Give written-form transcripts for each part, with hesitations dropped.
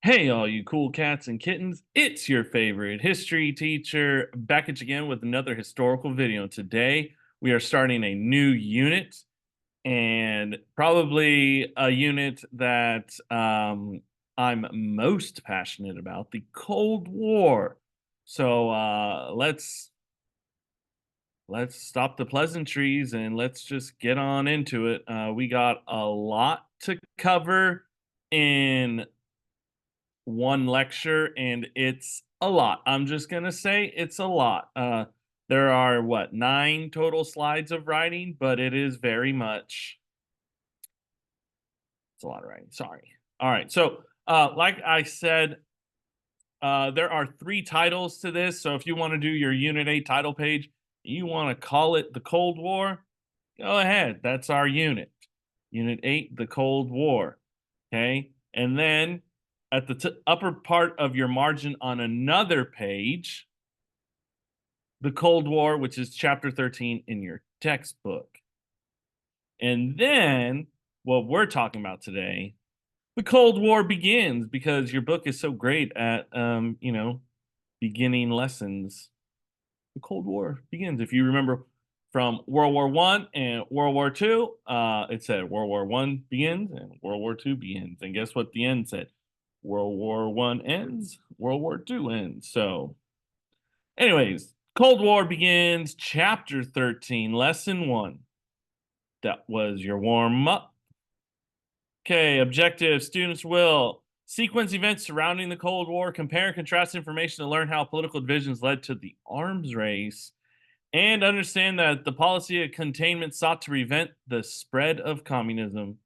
Hey, all you cool cats and kittens, it's your favorite history teacher back at you again with another historical video. Today, we are starting a new unit and probably a unit that I'm most passionate about, the Cold War. So let's stop the pleasantries and let's just get on into it. We got a lot to cover in one lecture, and it's a lot. I'm just gonna say it's a lot. There are what, 9 total slides of writing, but it is very much it's a lot of writing. Sorry. All right. So, like I said, there are 3 titles to this. So if you want to do your Unit 8 title page, you want to call it the Cold War, go ahead. That's our unit. Unit 8, the Cold War. Okay. And then at the upper part of your margin on another page, the Cold War, which is chapter 13 in your textbook. And then what we're talking about today, the Cold War begins because your book is so great at, beginning lessons. The Cold War begins. If you remember from World War One and World War Two, it said World War One begins and World War Two begins. And guess what the end said? World War One ends, World War Two ends. So, anyways, Cold War begins, chapter 13, lesson 1. That was your warm up. Okay, objective students will sequence events surrounding the Cold War, compare and contrast information to learn how political divisions led to the arms race, and understand that the policy of containment sought to prevent the spread of communism.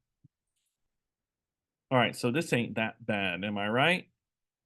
All right, so this ain't that bad, am I right?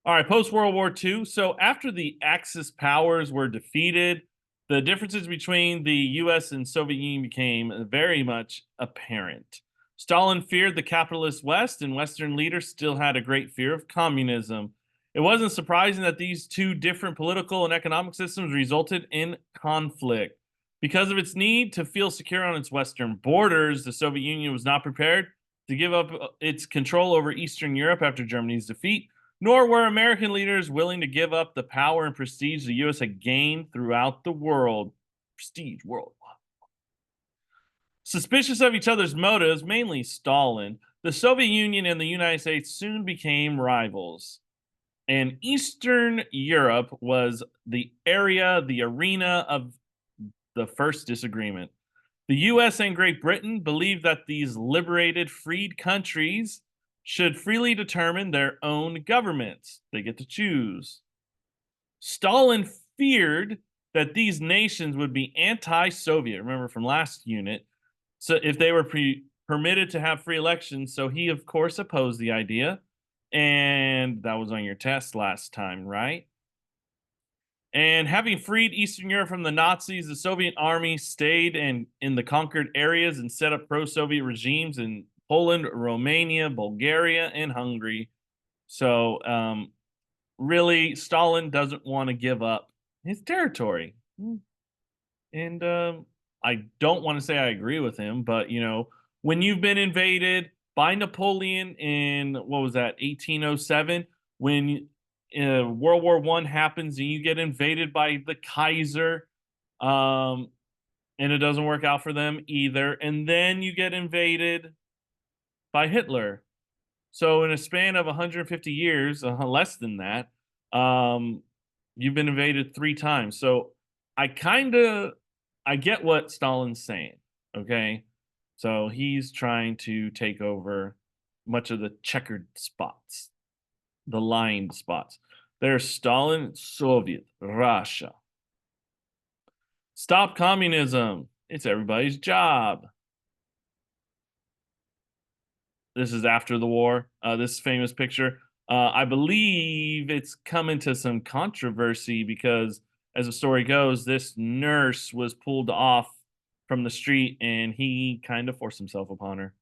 All right, post World War II. So after the Axis powers were defeated, the differences between the US and Soviet Union became very much apparent. Stalin feared the capitalist West, and Western leaders still had a great fear of communism. It wasn't surprising that these two different political and economic systems resulted in conflict. Because of its need to feel secure on its Western borders, the Soviet Union was not prepared to give up its control over Eastern Europe after Germany's defeat, nor were American leaders willing to give up the power and prestige the US had gained throughout the world. Prestige worldwide. Suspicious of each other's motives, mainly Stalin, the Soviet Union and the United States soon became rivals. And Eastern Europe was the arena of the first disagreement. The US and Great Britain believed that these liberated, freed countries should freely determine their own governments. They get to choose. Stalin feared that these nations would be anti Soviet, remember from last unit, so if they were permitted to have free elections. So he, of course, opposed the idea. And that was on your test last time, right? And having freed Eastern Europe from the Nazis, the Soviet army stayed in the conquered areas and set up pro Soviet regimes in Poland, Romania, Bulgaria, and Hungary. So, really, Stalin doesn't want to give up his territory. And I don't want to say I agree with him, but when you've been invaded by Napoleon in what was that, 1807, when World War One happens and you get invaded by the Kaiser, and it doesn't work out for them either, and then you get invaded by Hitler. So in a span of 150 years, less than that, um, you've been invaded 3 times. So I kind of I get what Stalin's saying. Okay, so he's trying to take over much of the checkered spots, the lined spots. There's Stalin, Soviet, Russia. Stop communism. It's everybody's job. This is after the war. This famous picture. I believe it's come into some controversy because, as the story goes, this nurse was pulled off from the street and he kind of forced himself upon her.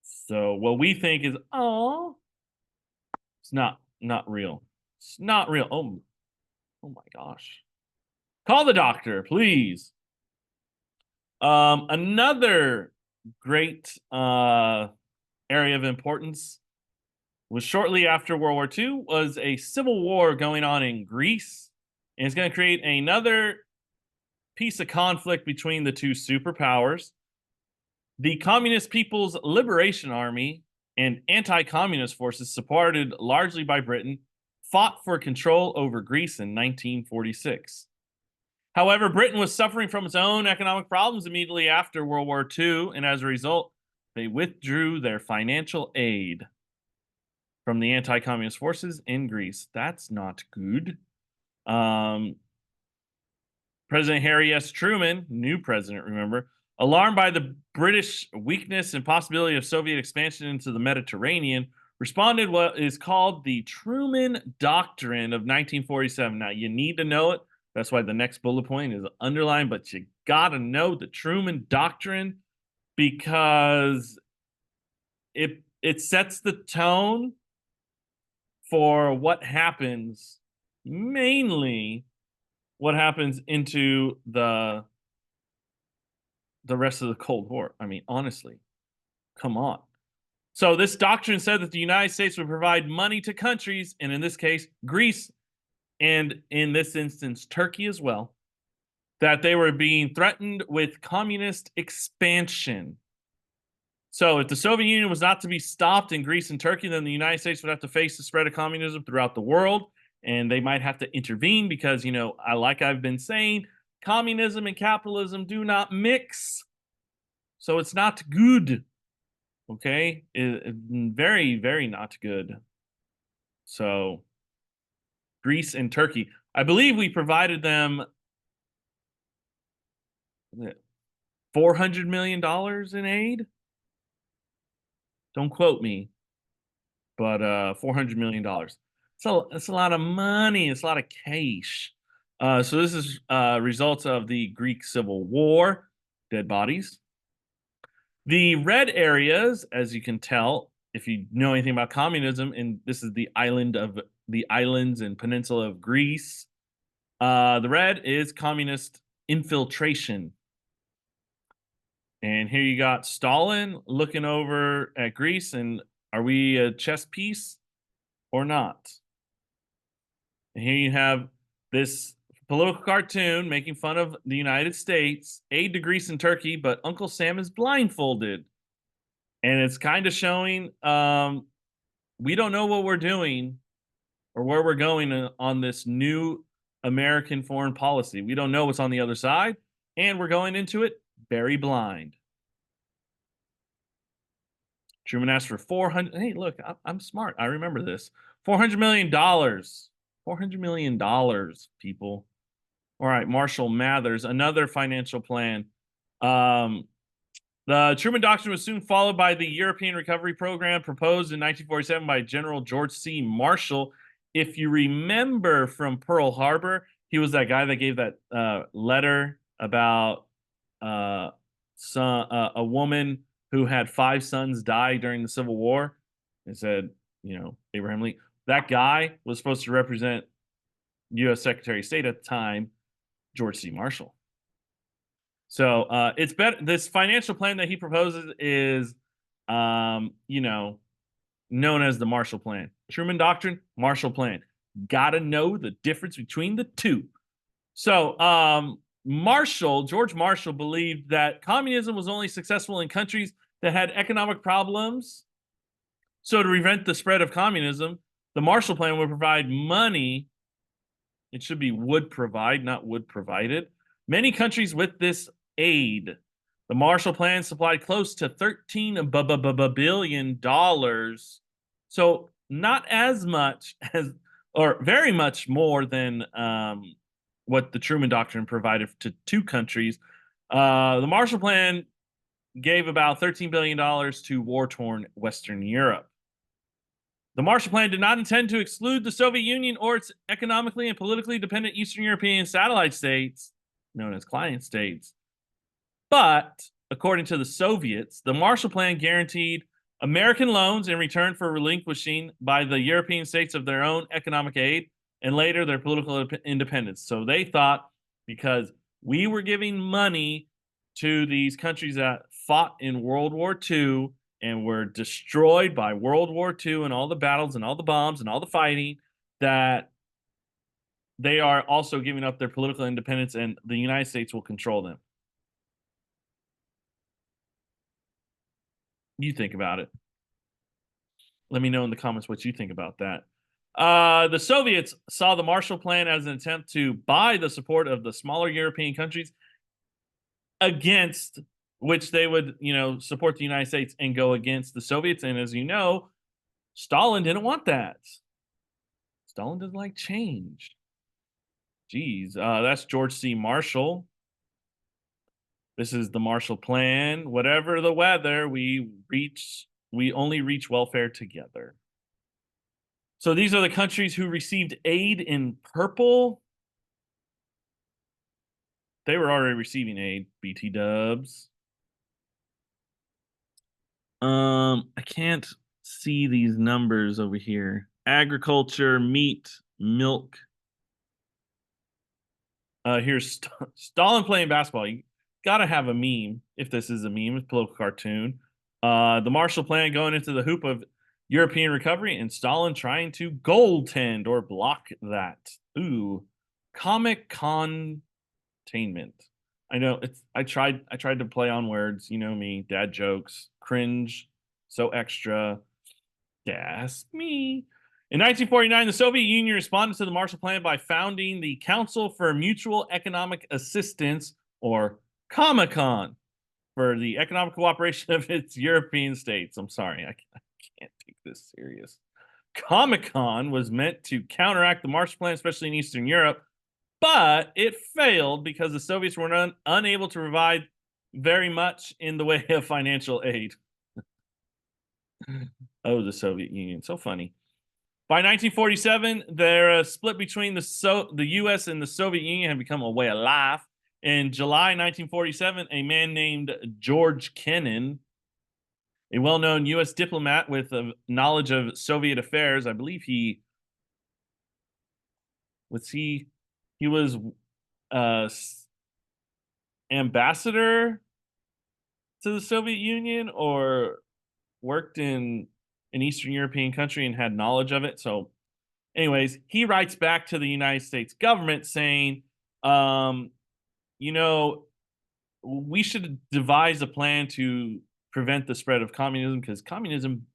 So what we think is, oh, it's not real. It's not real. Oh my gosh. Call the doctor, please. Another great area of importance was shortly after World War II, was a civil war going on in Greece, and it's going to create another piece of conflict between the two superpowers. The Communist People's Liberation Army and anti-communist forces, supported largely by Britain, fought for control over Greece in 1946. However, Britain was suffering from its own economic problems immediately after World War II, and as a result, they withdrew their financial aid from the anti-communist forces in Greece. That's not good. Um, President Harry S. Truman, new president, remember, alarmed by the British weakness and possibility of Soviet expansion into the Mediterranean, responded what is called the Truman Doctrine of 1947. Now, you need to know it. That's why the next bullet point is underlined, but you got to know the Truman Doctrine because it sets the tone for what happens, mainly what happens into the rest of the Cold War. I mean, honestly, come on. So this doctrine said that the United States would provide money to countries, and in this case, Greece, and in this instance, Turkey as well, that they were being threatened with communist expansion. So if the Soviet Union was not to be stopped in Greece and Turkey, then the United States would have to face the spread of communism throughout the world, and they might have to intervene because, like I've been saying, communism and capitalism do not mix. So it's not good. Okay? Very, very not good. So Greece and Turkey. I believe we provided them $400 million in aid. Don't quote me, but $400 million. So it's a lot of money. It's a lot of cash. So this is results of the Greek Civil War, dead bodies. The red areas, as you can tell, if you know anything about communism, and this is the islands and peninsula of Greece. The red is communist infiltration. And here you got Stalin looking over at Greece, and are we a chess piece or not? And here you have this political cartoon making fun of the United States, aid to Greece and Turkey, but Uncle Sam is blindfolded. And it's kind of showing we don't know what we're doing or where we're going on this new American foreign policy. We don't know what's on the other side, and we're going into it very blind. Truman asked for 400. Hey, look, I'm smart. I remember this. $400 million. $400 million, people. All right, Marshall Mathers, another financial plan. The Truman Doctrine was soon followed by the European Recovery Program proposed in 1947 by General George C. Marshall. If you remember from Pearl Harbor, he was that guy that gave that letter about a woman who had 5 sons die during the Civil War. It said, Abraham Lincoln. That guy was supposed to represent U.S. Secretary of State at the time, George C. Marshall. So it's better. This financial plan that he proposes is, known as the Marshall Plan. Truman Doctrine, Marshall Plan. Got to know the difference between the two. So George Marshall believed that communism was only successful in countries that had economic problems. So to prevent the spread of communism, the Marshall Plan would provide money. It should be would provide, not would provided. Many countries with this aid. The Marshall Plan supplied close to $13 billion. So not as much as, or very much more than what the Truman Doctrine provided to 2 countries. The Marshall Plan gave about $13 billion to war-torn Western Europe. The Marshall Plan did not intend to exclude the Soviet Union or its economically and politically dependent Eastern European satellite states, known as client states. But, according to the Soviets, the Marshall Plan guaranteed American loans in return for relinquishing by the European states of their own economic aid and later their political independence. So they thought because we were giving money to these countries that fought in World War II and were destroyed by World War II and all the battles and all the bombs and all the fighting, that they are also giving up their political independence and the United States will control them. You think about it. Let me know in the comments what you think about that. The Soviets saw the Marshall Plan as an attempt to buy the support of the smaller European countries against which they would, support the United States and go against the Soviets. And as you know, Stalin didn't want that. Stalin doesn't like change. Geez, that's George C. Marshall. This is the Marshall Plan. Whatever the weather, we only reach welfare together. So these are the countries who received aid in purple. They were already receiving aid, BT dubs. I can't see these numbers over here. Agriculture, meat, milk. Here's Stalin playing basketball. You gotta have a meme if this is a meme, it's a political cartoon. The Marshall Plan going into the hoop of European recovery and Stalin trying to goaltend or block that. Ooh, comic containment. I know I tried to play on words, you know me, dad jokes, cringe, so extra. That's me. In 1949, the Soviet Union responded to the Marshall Plan by founding the Council for Mutual Economic Assistance, or Comecon, for the economic cooperation of its European states. I'm sorry, I can't take this serious. Comecon was meant to counteract the Marshall Plan, especially in Eastern Europe, but it failed because the Soviets were unable to provide very much in the way of financial aid. Oh, the Soviet Union. So funny. By 1947, their split between the U.S. and the Soviet Union had become a way of life. In July 1947, a man named George Kennan, a well-known U.S. diplomat with a knowledge of Soviet affairs, I believe he was ambassador to the Soviet Union or worked in an Eastern European country and had knowledge of it. So, anyways, he writes back to the United States government saying, we should devise a plan to prevent the spread of communism because communism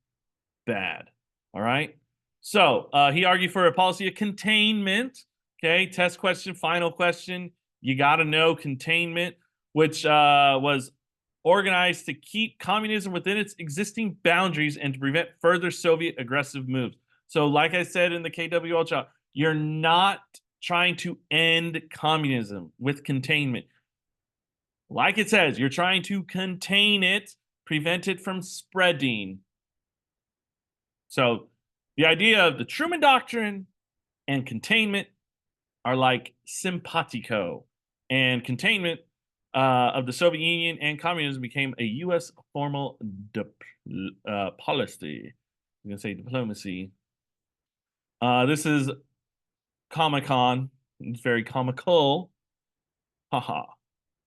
bad. All right. So he argued for a policy of containment. Okay. Test question, final question. You got to know containment, which was organized to keep communism within its existing boundaries and to prevent further Soviet aggressive moves. So, like I said in the KWL chat, you're not trying to end communism with containment. Like it says, you're trying to contain it, prevent it from spreading. So, the idea of the Truman Doctrine and containment are like simpatico, and containment of the Soviet Union and communism became a U.S. formal policy. I'm going to say diplomacy. This is Comic-Con. It's very comical. Haha.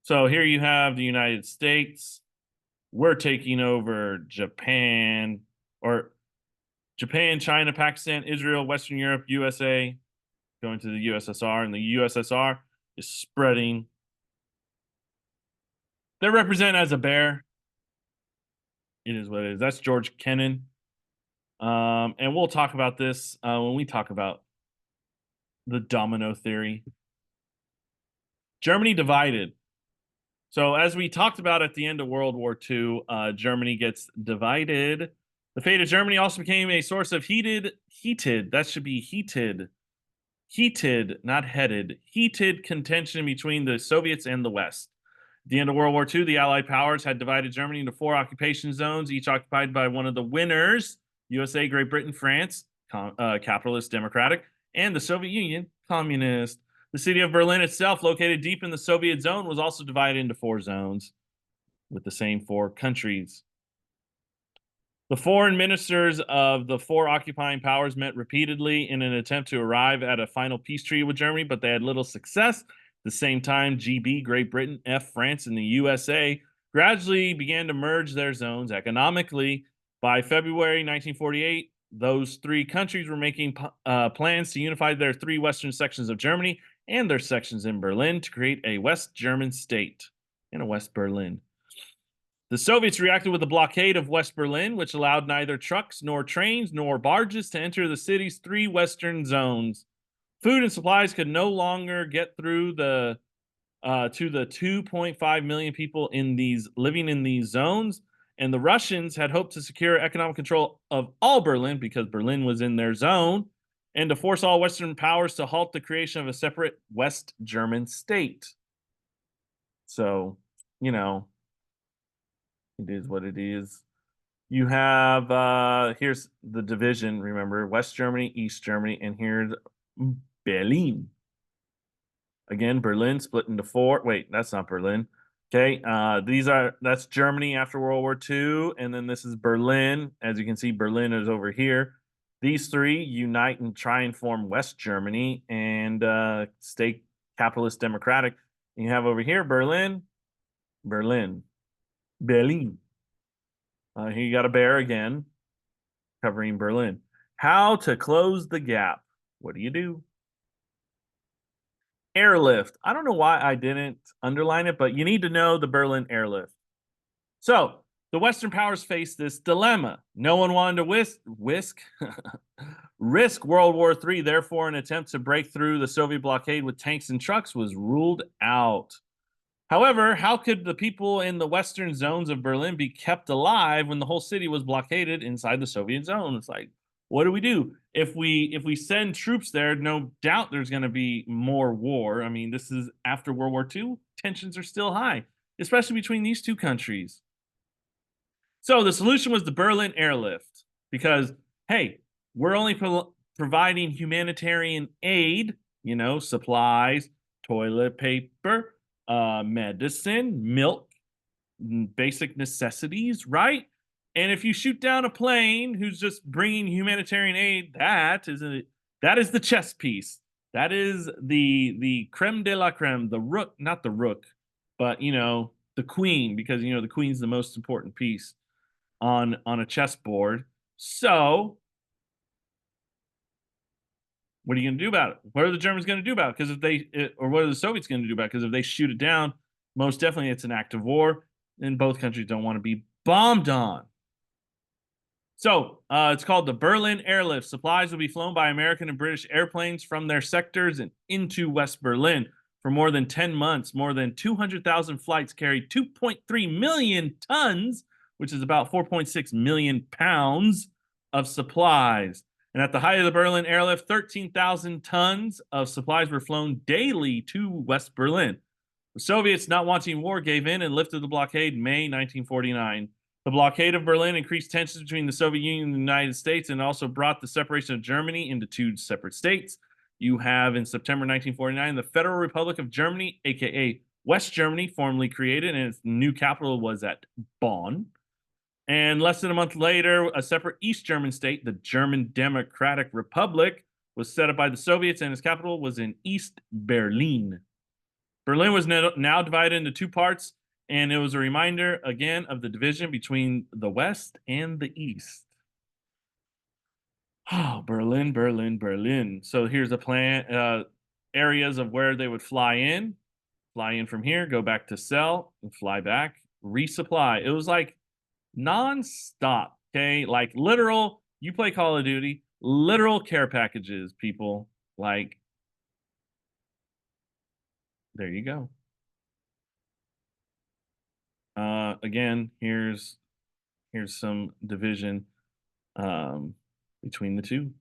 So here you have the United States. We're taking over Japan, or Japan, China, Pakistan, Israel, Western Europe, USA, going to the USSR, and the USSR is spreading. They're represented as a bear. It is what it is. That's George Kennan. And we'll talk about this when we talk about the domino theory. Germany divided. So as we talked about at the end of World War II, Germany gets divided. The fate of Germany also became a source of heated, that should be heated, not headed, heated contention between the Soviets and the West. At the end of World War II, the Allied powers had divided Germany into 4 occupation zones, each occupied by one of the winners: USA, Great Britain, France, capitalist, democratic, and the Soviet Union, communist. The city of Berlin itself, located deep in the Soviet zone, was also divided into 4 zones with the same 4 countries. The foreign ministers of the 4 occupying powers met repeatedly in an attempt to arrive at a final peace treaty with Germany, but they had little success. At the same time, GB, Great Britain, France, and the USA gradually began to merge their zones economically. By February 1948, those three countries were making plans to unify their three western sections of Germany and their sections in Berlin to create a West German state and a West Berlin. The Soviets reacted with a blockade of West Berlin, which allowed neither trucks nor trains nor barges to enter the city's three western zones. Food and supplies could no longer get through the to the 2.5 million people in these living in these zones, and the Russians had hoped to secure economic control of all Berlin because Berlin was in their zone, and to force all Western powers to halt the creation of a separate West German state. So, you know, it is what it is. You have here's the division, remember, West Germany, East Germany, and here's Berlin. Again, Berlin split into four. Wait, that's not Berlin. Okay, that's Germany after World War II, and then this is Berlin. As you can see, Berlin is over here. These three unite and try and form West Germany and stay capitalist democratic. And you have over here Berlin, Berlin, Berlin. Here you got a bear again, covering Berlin. How to close the gap? What do you do? Airlift. I don't know why I didn't underline it, but you need to know the Berlin airlift. So the Western powers faced this dilemma. No one wanted to risk World War III. Therefore, an attempt to break through the Soviet blockade with tanks and trucks was ruled out. However, how could the people in the western zones of Berlin be kept alive when the whole city was blockaded inside the Soviet zone? It's like, what do we do? If we send troops there, no doubt there's going to be more war. I mean, this is after World War II. Tensions are still high, especially between these two countries. So the solution was the Berlin airlift because, hey, we're only providing humanitarian aid, you know, supplies, toilet paper, medicine, milk, basic necessities, right? And if you shoot down a plane who's just bringing humanitarian aid, that is the chess piece. That is the creme de la creme, the rook, not the rook, but you know, the queen, because you know the queen's the most important piece on a chessboard. So what are you going to do about it? What are the Germans going to do about it? Because or what are the Soviets going to do about it? Because if they shoot it down, most definitely it's an act of war, and both countries don't want to be bombed on. So it's called the Berlin Airlift. Supplies will be flown by American and British airplanes from their sectors and into West Berlin. For more than 10 months, more than 200,000 flights carried 2.3 million tons, which is about 4.6 million pounds of supplies. And at the height of the Berlin airlift, 13,000 tons of supplies were flown daily to West Berlin. The Soviets, not wanting war, gave in and lifted the blockade May 1949. The blockade of Berlin increased tensions between the Soviet Union and the United States and also brought the separation of Germany into two separate states. You have, in September 1949, the Federal Republic of Germany, aka West Germany, formally created, and its new capital was at Bonn. And less than a month later, a separate East German state, the German Democratic Republic, was set up by the Soviets, and its capital was in East Berlin. Berlin was now divided into two parts, and it was a reminder, again, of the division between the West and the East. Oh, Berlin, Berlin, Berlin. So here's a plan, areas of where they would fly in from here, go back to sell, and fly back, resupply. It was like non-stop, okay? Like literal, you play Call of Duty, literal care packages, people. Like, there you go. Again, here's some division between the two.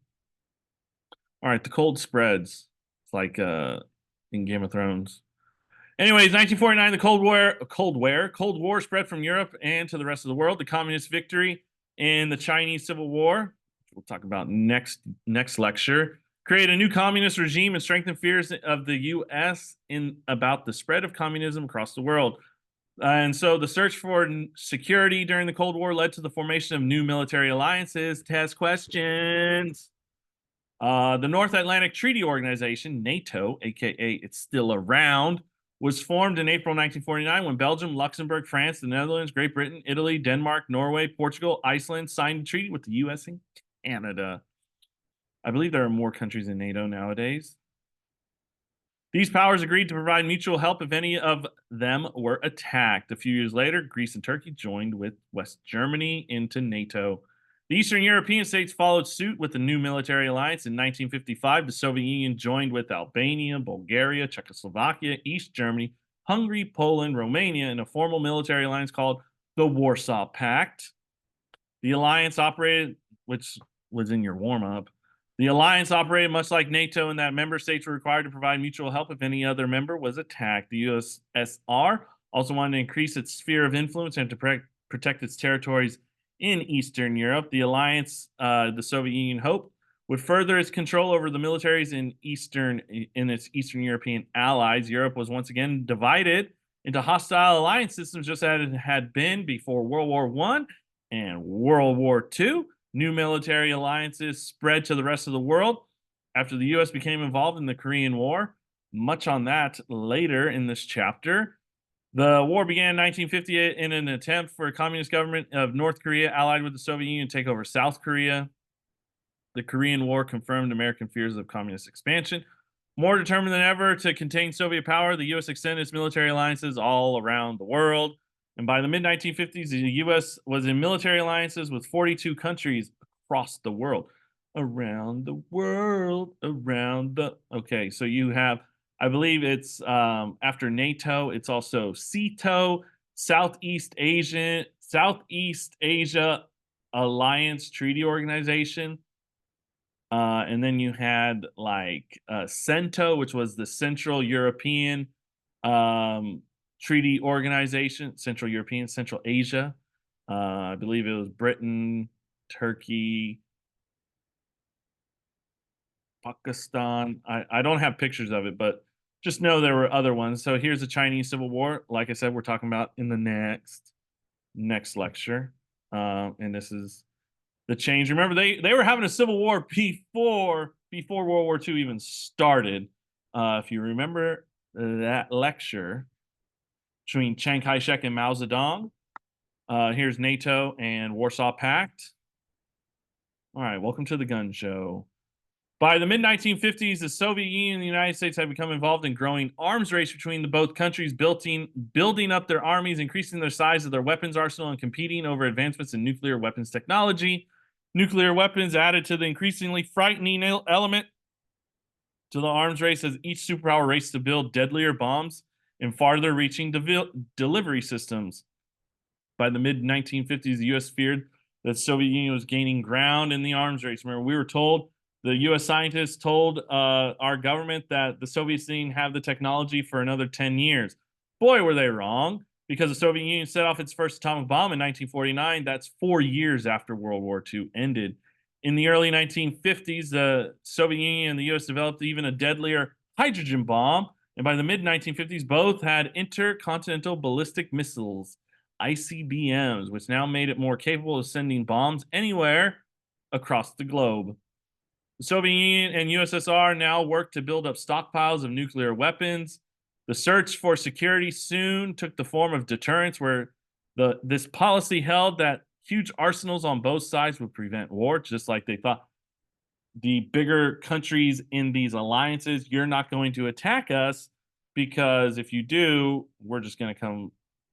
All right, the cold spreads. It's like in Game of Thrones. Anyways, 1949, the Cold War spread from Europe and to the rest of the world. The communist victory in the Chinese Civil War, which we'll talk about next lecture, created a new communist regime and strengthened fears of the U.S. about the spread of communism across the world. And so the search for security during the Cold War led to the formation of new military alliances. Test questions. The North Atlantic Treaty Organization, NATO, aka it's still around, was formed in April 1949 when Belgium, Luxembourg, France, the Netherlands, Great Britain, Italy, Denmark, Norway, Portugal, Iceland signed a treaty with the US and Canada. I believe there are more countries in NATO nowadays. These powers agreed to provide mutual help if any of them were attacked. A few years later, Greece and Turkey joined with West Germany into NATO. The Eastern European states followed suit with the new military alliance. In 1955, the Soviet Union joined with Albania, Bulgaria, Czechoslovakia, East Germany, Hungary, Poland, Romania in a formal military alliance called the Warsaw Pact. The alliance operated, which was in your warm up, the alliance operated much like NATO in that member states were required to provide mutual help if any other member was attacked. The USSR also wanted to increase its sphere of influence and to protect its territories in Eastern Europe. The alliance, the Soviet Union hoped, would further its control over the militaries in its Eastern European allies. Europe was once again divided into hostile alliance systems, just as it had been before World War I and World War II. New military alliances spread to the rest of the world after the US became involved in the Korean War. Much on that later in this chapter. The war began in 1958 in an attempt for a communist government of North Korea allied with the Soviet Union to take over South Korea. The Korean War confirmed American fears of communist expansion. More determined than ever to contain Soviet power, the US extended its military alliances all around the world. And by the mid 1950s, the US was in military alliances with 42 countries across the world. Around the world, around the. Okay, so you have, I believe it's after NATO, it's also CETO, Southeast Asia Alliance Treaty Organization. And then you had like CENTO, which was the Central European Treaty Organization, Central European, Central Asia. I believe it was Britain, Turkey, Pakistan. I don't have pictures of it, but just know there were other ones. So here's the Chinese Civil War. Like I said, we're talking about in the next lecture. And this is the change. Remember, they were having a civil war before World War II even started. If you remember that lecture between Chiang Kai-shek and Mao Zedong, here's NATO and Warsaw Pact. All right, welcome to the gun show. By the mid-1950s, the Soviet Union and the United States had become involved in growing arms race between the both countries, building up their armies, increasing their size of their weapons arsenal, and competing over advancements in nuclear weapons technology. Nuclear weapons added to the increasingly frightening element to the arms race as each superpower raced to build deadlier bombs and farther-reaching delivery systems. By the mid-1950s, the U.S. feared that the Soviet Union was gaining ground in the arms race. Remember, we were told, the U.S. scientists told our government that the Soviets didn't have the technology for another 10 years. Boy, were they wrong, because the Soviet Union set off its first atomic bomb in 1949. That's 4 years after World War II ended. In the early 1950s, the Soviet Union and the U.S. developed even a deadlier hydrogen bomb. And by the mid-1950s, both had intercontinental ballistic missiles, ICBMs, which now made it more capable of sending bombs anywhere across the globe. The Soviet Union and USSR now work to build up stockpiles of nuclear weapons. The search for security soon took the form of deterrence, where this policy held that huge arsenals on both sides would prevent war, just like they thought the bigger countries in these alliances, you're not going to attack us, because if you do, we're just going to come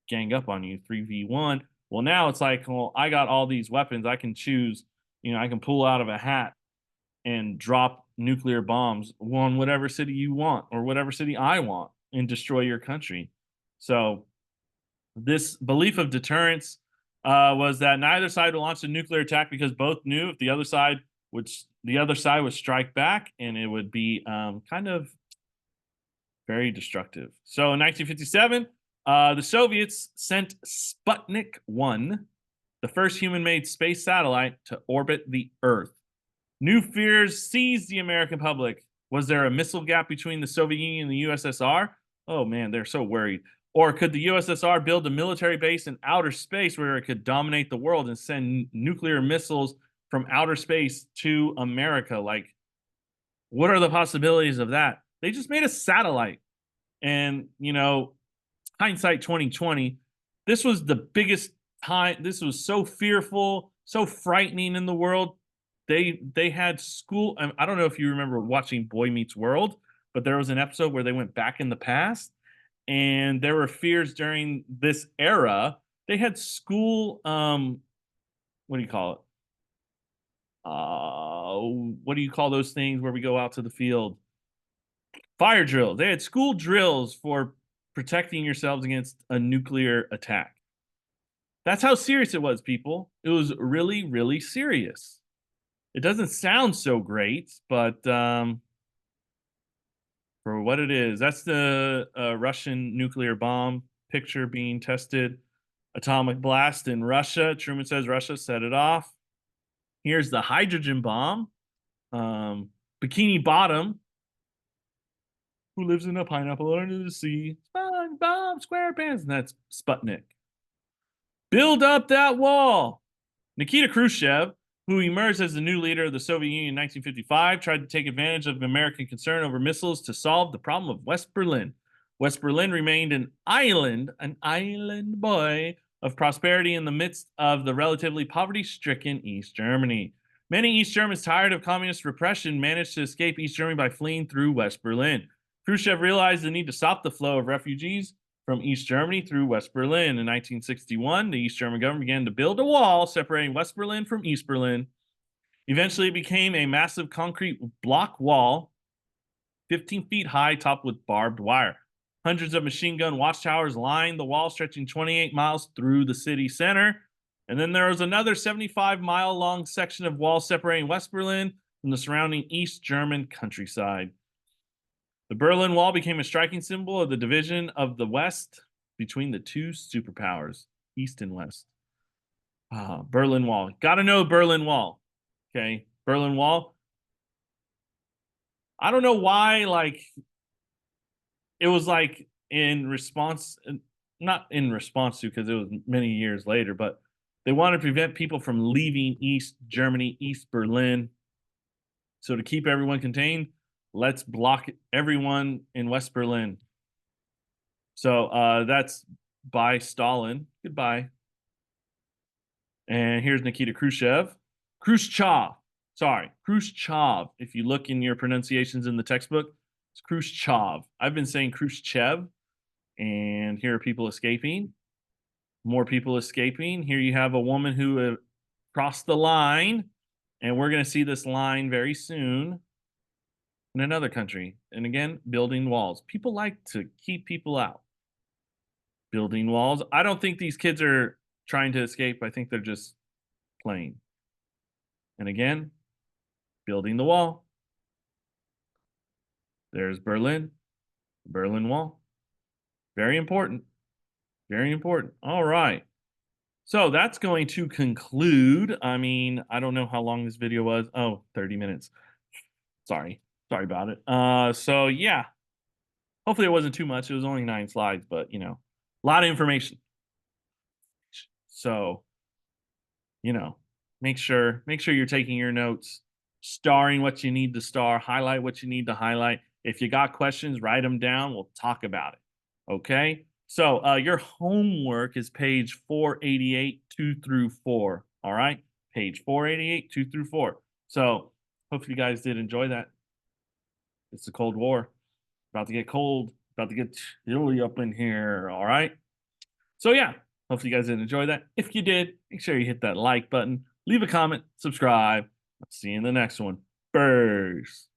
gang up on you, 3v1. Well, now it's like, well, I got all these weapons. I can choose, I can pull out of a hat and drop nuclear bombs on whatever city you want or whatever city I want and destroy your country. So this belief of deterrence was that neither side would launch a nuclear attack, because both knew if the other side would strike back, and it would be kind of very destructive. So in 1957, the Soviets sent Sputnik 1, the first human-made space satellite, to orbit the Earth. New fears seized the American public. Was there a missile gap between the Soviet Union and the USSR? Oh man, they're so worried. Or could the USSR build a military base in outer space where it could dominate the world and send nuclear missiles from outer space to America? Like, what are the possibilities of that? They just made a satellite. And, you know, hindsight 2020, this was the biggest time. This was so fearful, so frightening in the world. They had school. I don't know if you remember watching Boy Meets World, but there was an episode where they went back in the past, and there were fears during this era. They had school. What do you call it? What do you call those things where we go out to the field? Fire drills. They had school drills for protecting yourselves against a nuclear attack. That's how serious it was, people. It was really, really serious. It doesn't sound so great, but for what it is, that's the Russian nuclear bomb picture being tested. Atomic blast in Russia. Truman says Russia set it off. Here's the hydrogen bomb. Bikini Bottom, who lives in a pineapple under the sea. SpongeBob SquarePants, and that's Sputnik. Build up that wall. Nikita Khrushchev, who emerged as the new leader of the Soviet Union in 1955, tried to take advantage of American concern over missiles to solve the problem of West Berlin. West Berlin remained an island boy of prosperity in the midst of the relatively poverty-stricken East Germany. Many East Germans, tired of communist repression, managed to escape East Germany by fleeing through West Berlin. Khrushchev realized the need to stop the flow of refugees from East Germany through West Berlin. In 1961, the East German government began to build a wall separating West Berlin from East Berlin. Eventually, it became a massive concrete block wall, 15 feet high, topped with barbed wire. Hundreds of machine gun watchtowers lined the wall, stretching 28 miles through the city center. And then there was another 75-mile-long section of wall separating West Berlin from the surrounding East German countryside. The Berlin Wall became a striking symbol of the division of the West between the two superpowers, East and West. Berlin Wall. Got to know Berlin Wall. Okay, Berlin Wall. I don't know why, like, it was like in response, not in response to, because it was many years later, but they wanted to prevent people from leaving East Germany, East Berlin. So to keep everyone contained, let's block everyone in West Berlin. So that's by Stalin. Goodbye. And here's Nikita Khrushchev. Khrushchev. Sorry, Khrushchev. If you look in your pronunciations in the textbook, it's Khrushchev. I've been saying Khrushchev, and here are people escaping. More people escaping. Here you have a woman who crossed the line, and we're going to see this line very soon in another country. And again, building walls. People like to keep people out. Building walls. I don't think these kids are trying to escape. I think they're just playing. And again, building the wall. There's Berlin. Berlin Wall. Very important. Very important. All right. So that's going to conclude. I mean, I don't know how long this video was. Oh, 30 minutes. Sorry. Sorry about it. So yeah. Hopefully it wasn't too much. It was only 9 slides, but you know, a lot of information. So, you know, make sure you're taking your notes, starring what you need to star, highlight what you need to highlight. If you got questions, write them down. We'll talk about it. Okay? So, your homework is page 488, 2 through 4. All right? Page 488, 2 through 4. So, hopefully you guys did enjoy that. It's the Cold War. About to get cold. About to get chilly up in here. All right? So, yeah. Hopefully you guys did enjoy that. If you did, make sure you hit that like button, leave a comment, subscribe. I'll see you in the next one. Burrs.